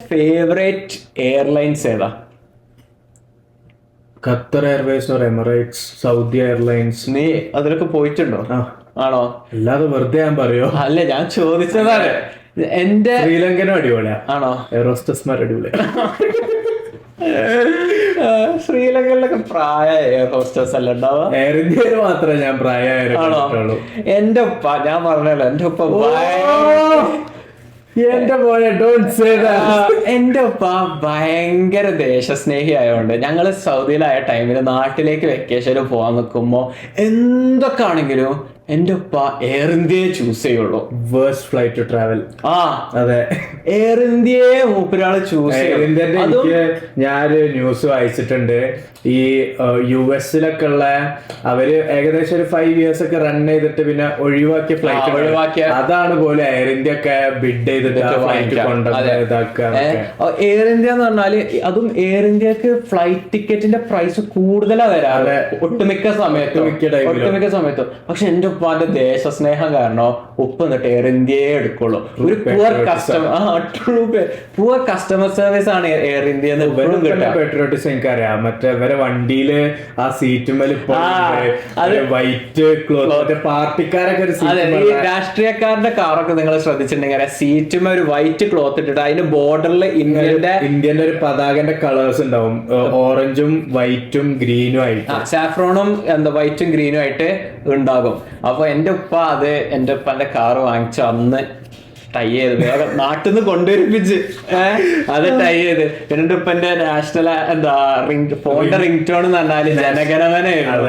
Favourite airlines ഏതാ? Qatar Airways, Emirates, Saudi airlines. നീ അതിലൊക്കെ പോയിട്ടുണ്ടോ? ആണോ? അല്ലാതെ വെറുതെ ഞാൻ പറയോ? അല്ല, ഞാൻ ചോദിച്ചതാണ്. എന്റെ ശ്രീലങ്കനും അടിപൊളിയാ. ആണോ? എയറോസ്റ്റസ്മാർ അടിപൊളിയാ. ശ്രീലങ്കയിലൊക്കെ പ്രായ എയർ ഹോസ്റ്റസ് അല്ല ഉണ്ടാവുക? എയർ ഇന്ത്യയിൽ മാത്രമേ ഞാൻ പ്രായമായുള്ളൂ. എന്റെ ഉപ്പ, ഞാൻ പറഞ്ഞല്ലോ, എന്റെ ഉപ്പ എന്റെ ഉപ്പ ഭയങ്കര ദേശസ്നേഹി ആയതുകൊണ്ട് ഞങ്ങള് സൗദിയിലായ ടൈമില് നാട്ടിലേക്ക് വെക്കേഷന് പോവാൻ നിൽക്കുമ്പോ എന്തൊക്കെ ആണെങ്കിലും എന്റെ ഉപ്പ എയർ ഇന്ത്യയെ ചൂസ് ചെയ്യുള്ളൂ. Worst flight to travel. അതെ, എയർ ഇന്ത്യയെ മൂപ്പരാള് ചൂസ് ചെയ്യും. ഞാനൊരു ന്യൂസ് വായിച്ചിട്ടുണ്ട്, ഈ US-ലൊക്കെ ഉള്ള അവര് ഏകദേശം ഒരു 5 years ഒക്കെ റൺ ചെയ്തിട്ട് പിന്നെ ഒഴിവാക്കിയ ഫ്ലൈറ്റ് അതാണ് പോലെ എയർ ഇന്ത്യ ഒക്കെ ബിഡ് ചെയ്തിട്ട് ഫ്ലൈറ്റ് കൊണ്ടുവന്ന്. എയർ ഇന്ത്യ എന്ന് പറഞ്ഞാല് അതും എയർ ഇന്ത്യക്ക് ഫ്ലൈറ്റ് ടിക്കറ്റിന്റെ പ്രൈസ് കൂടുതലാ വരാറ് ഒട്ടുമിക്ക സമയത്തും. പക്ഷെ എന്റെ ഉപ്പാന്റെ ദേശസ്നേഹം കാരണം ഉപ്പ എന്നിട്ട് എയർ ഇന്ത്യയെ എടുക്കുള്ളൂ. ഒരു പുവർ കസ്റ്റമർ സർവീസ് ആണ് എയർ ഇന്ത്യ. പെട്രോട്ടിസം എനിക്കറിയാം. മറ്റേ വണ്ടിയില് ആ സീറ്റുമേൽ വൈറ്റ് ക്ലോത്ത് പാർട്ടിക്കാരൊക്കെ രാഷ്ട്രീയക്കാരുടെ കാറൊക്കെ നിങ്ങൾ ശ്രദ്ധിച്ചിട്ടുണ്ടെങ്കിൽ സീറ്റുമേ ഒരു വൈറ്റ് ക്ലോത്ത് ഇട്ടിട്ട് അതിന്റെ ബോർഡറിൽ ഇന്ത്യന്റെ ഒരു പതാകന്റെ കളേഴ്സ് ഉണ്ടാവും, ഓറഞ്ചും വൈറ്റും ഗ്രീനും ആയിട്ട്. സാഫ്രോണും വൈറ്റും ഗ്രീനും ആയിട്ട് ഉണ്ടാകും. അപ്പൊ എന്റെ ഉപ്പ എന്റെ ഉപ്പാന്റെ കാറ് വാങ്ങിച്ചു അന്ന് ടൈ ചെയ്ത് വേറെ നാട്ടിൽ നിന്ന് കൊണ്ടുവരിപ്പിച്ച് അത് ടൈ ചെയ്ത്. എന്നിട്ട് ഉപ്പന്റെ നാഷണൽ ഫോണിന്റെ റിംഗ് ടോൺ എന്ന് പറഞ്ഞാല് ജനഗണമനായിരുന്നു.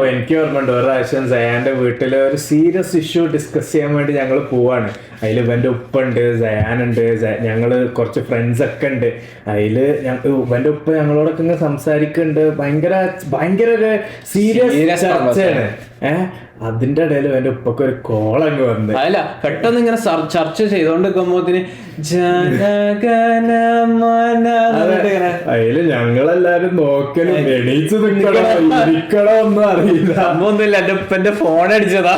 എനിക്ക് ഓർമ്മയുണ്ട്, ഒരു പ്രാവശ്യം സയാന്റെ വീട്ടില് ഒരു സീരിയസ് ഇഷ്യൂ ഡിസ്കസ് ചെയ്യാൻ വേണ്ടി ഞങ്ങൾ പോവാണ്. അതിൽ ഇവന്റെ ഉപ്പ ഉണ്ട്, സയാനുണ്ട്, ഞങ്ങള് കുറച്ച് ഫ്രണ്ട്സ് ഒക്കെ ഉണ്ട്. അതില് ഇവന്റെ ഉപ്പ ഞങ്ങളോടൊക്കെ ഇങ്ങനെ സംസാരിക്കുന്നുണ്ട്. ഭയങ്കര ഒരു സീരിയസ് ചർച്ചയാണ്. അതിന്റെ ഇടയിൽ എന്റെ ഉപ്പൊക്കെ ഒരു കോൾ അങ്ങ് വന്നു. അല്ല, പെട്ടെന്ന് ഇങ്ങനെ ചർച്ച ചെയ്തോണ്ടിരിക്കുമ്പോത്തിന് അതില് ഞങ്ങളെല്ലാരും നോക്കലും എണീച്ച് നിക്കണോ ഒന്നും അറിയില്ല. സംഭവമൊന്നുമില്ല, എന്റെ ഉപ്പന്റെ ഫോൺ അടിച്ചതാ.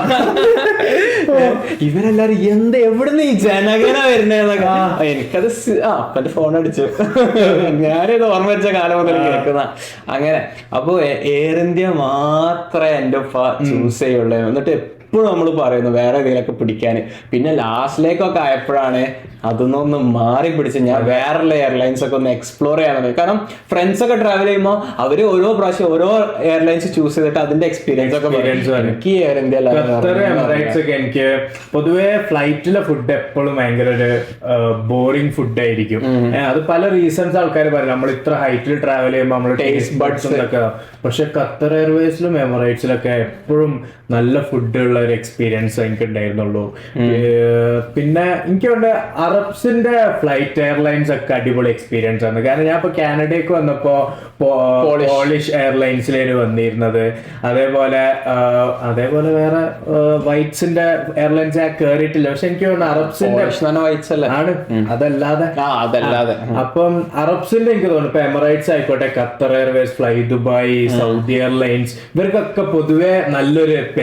ഇവരെല്ലാരും എവിടുന്ന് ഈ ജനഗണ വരുന്നേന്നൊക്കെ എനിക്കത് അപ്പന്റെ ഫോൺ അടിച്ചു. ഞാനിത് ഓർമ്മ വെച്ച കാലം മുതൽ കേൾക്കുന്ന അങ്ങനെ. അപ്പൊ എയർ ഇന്ത്യ മാത്രമേ എന്റെ ഉപ്പ ചൂസ് ചെയ്യുള്ളൂ. എന്നിട്ട് എപ്പോഴും നമ്മൾ പറയുന്നു വേറെ ഇതിലൊക്കെ പിടിക്കാൻ. പിന്നെ ലാസ്റ്റിലേക്കൊക്കെ ആയപ്പോഴാണ് അതൊന്നൊന്ന് മാറി പിടിച്ച് ഞാൻ വേറെയുള്ള എയർലൈൻസ് ഒക്കെ ഒന്ന് എക്സ്പ്ലോർ ചെയ്യാൻ തുടങ്ങി. കാരണം ഫ്രണ്ട്സ് ഒക്കെ ട്രാവൽ ചെയ്യുമ്പോൾ അവര് ഓരോ പ്രാവശ്യം ഓരോ എയർലൈൻസ് ചൂസ് ചെയ്തിട്ട് അതിന്റെ എക്സ്പീരിയൻസ് ഒക്കെ എനിക്ക് എയർ ഇന്ത്യ എനിക്ക് പൊതുവെ ഫ്ലൈറ്റിലെ ഫുഡ് എപ്പോഴും ഭയങ്കര ഒരു ബോറിംഗ് ഫുഡ് ആയിരിക്കും. അത് പല റീസൺസ് ആൾക്കാർ പറയും. നമ്മൾ ഇത്ര ഹൈറ്റിൽ ട്രാവൽ ചെയ്യുമ്പോൾ നമ്മൾ ടേസ്റ്റ് ബഡ്സ് ഒക്കെ. പക്ഷെ ഖത്തർ എയർവേസിലും എമിറേറ്റ്സിലൊക്കെ എപ്പോഴും നല്ല ഫുഡുള്ള ഒരു എക്സ്പീരിയൻസ് എനിക്ക് ഉണ്ടായിരുന്നുള്ളൂ. പിന്നെ എനിക്കുണ്ട് അറബ്സിന്റെ ഫ്ലൈറ്റ് എയർലൈൻസ് ഒക്കെ അടിപൊളി എക്സ്പീരിയൻസ് ആണ്. കാരണം ഞാൻ ഇപ്പൊ കാനഡയ്ക്ക് വന്നപ്പോ പോളിഷ് എയർലൈൻസിലാണ് വന്നിരുന്നത്. അതേപോലെ വേറെ വൈറ്റ്സിന്റെ എയർലൈൻസ് ഞാൻ കേറിയിട്ടില്ല. പക്ഷെ എനിക്ക് തോന്നുന്നു അറബ്സിന്റെ ആണ്. അതല്ലാതെ അപ്പം അറബ്സിന്റെ എനിക്ക് തോന്നുന്നു ഇപ്പൊ എമിറേറ്റ്സ് ആയിക്കോട്ടെ, Qatar Airways, fly Dubai, Saudi airlines, ഇവർക്കൊക്കെ പൊതുവെ നല്ലൊരു പേര്.